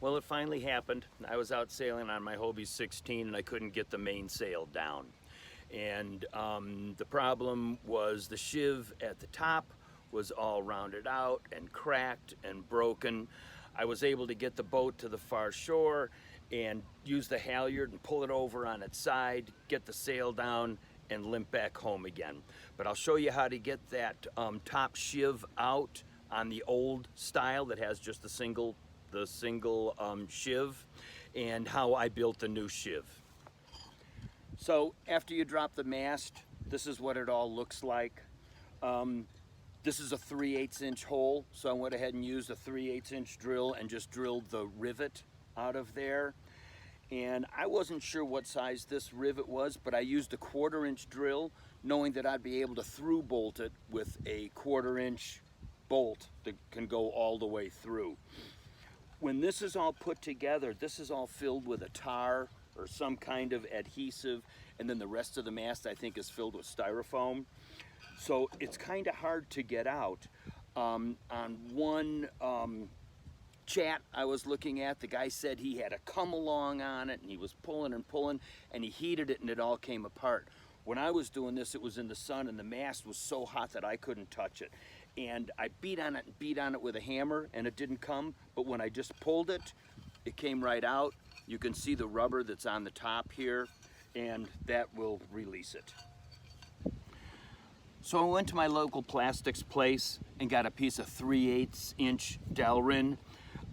Well, it finally happened. I was out sailing on my Hobie 16 and I couldn't get the mainsail down. And the problem was the sheave at the top was all rounded out and cracked and broken. I was able to get the boat to the far shore and use the halyard and pull it over on its side, get the sail down, and limp back home again. But I'll show you how to get that top sheave out on the old style that has just the single sheave, and how I built the new sheave. So after you drop the mast, this is what it all looks like. This is a 3/8 inch hole, so I went ahead and used a 3/8 inch drill and just drilled the rivet out of there. And I wasn't sure what size this rivet was, but I used a 1/4 inch drill, knowing that I'd be able to through bolt it with a 1/4 inch bolt that can go all the way through. When this is all put together, this is all filled with a tar or some kind of adhesive, and then the rest of the mast I think is filled with styrofoam. So it's kind of hard to get out. On one chat I was looking at, the guy said he had a come along on it and he was pulling and pulling and he heated it and it all came apart. When I was doing this, it was in the sun and the mast was so hot that I couldn't touch it. And I beat on it with a hammer and it didn't come, but when I just pulled it, it came right out. You can see the rubber that's on the top here, and that will release it. So I went to my local plastics place and got a piece of 3/8 inch Delrin.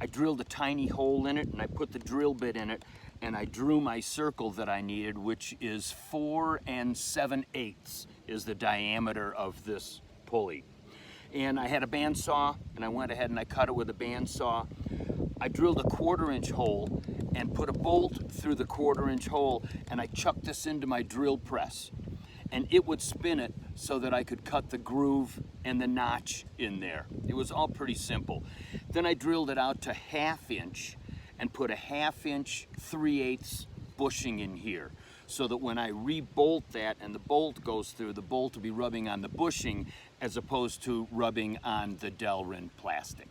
I drilled a tiny hole in it and I put the drill bit in it and I drew my circle that I needed, which is 4 7/8 is the diameter of this pulley. And I had a bandsaw and I went ahead and I cut it with a bandsaw. I drilled a 1/4 inch hole and put a bolt through the 1/4 inch hole, and I chucked this into my drill press and it would spin it so that I could cut the groove and the notch in there. It was all pretty simple. Then I drilled it out to 1/2 inch and put a 1/2 inch 3/8 bushing in here, so that when I re-bolt that and the bolt goes through, the bolt will be rubbing on the bushing as opposed to rubbing on the Delrin plastic.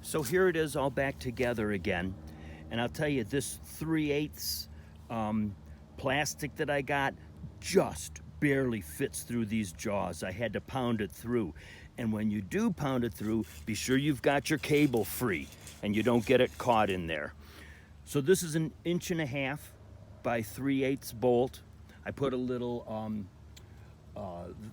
So here it is all back together again. And I'll tell you, this 3/8 plastic that I got just barely fits through these jaws. I had to pound it through. And when you do pound it through, be sure you've got your cable free and you don't get it caught in there. So this is an 1.5 inch by 3/8 bolt. I put a little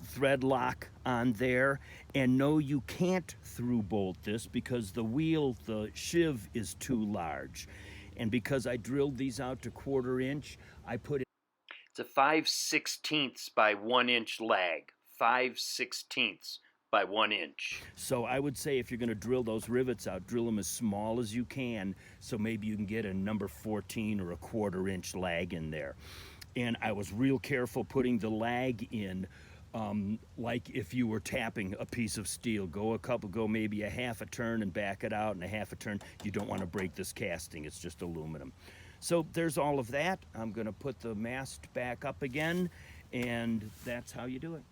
thread lock on there, and no, you can't through bolt this because the sheave is too large. And because I drilled these out to 1/4 inch, I put it, it's a 5/16 by 1 inch lag, 5/16 by 1 inch. So I would say if you're going to drill those rivets out, drill them as small as you can, so maybe you can get a number 14 or a 1/4 inch lag in there. And I was real careful putting the lag in, like if you were tapping a piece of steel. Go maybe a 1/2 turn and back it out, and a 1/2 turn. You don't want to break this casting, it's just aluminum. So there's all of that. I'm gonna put the mast back up again, and that's how you do it.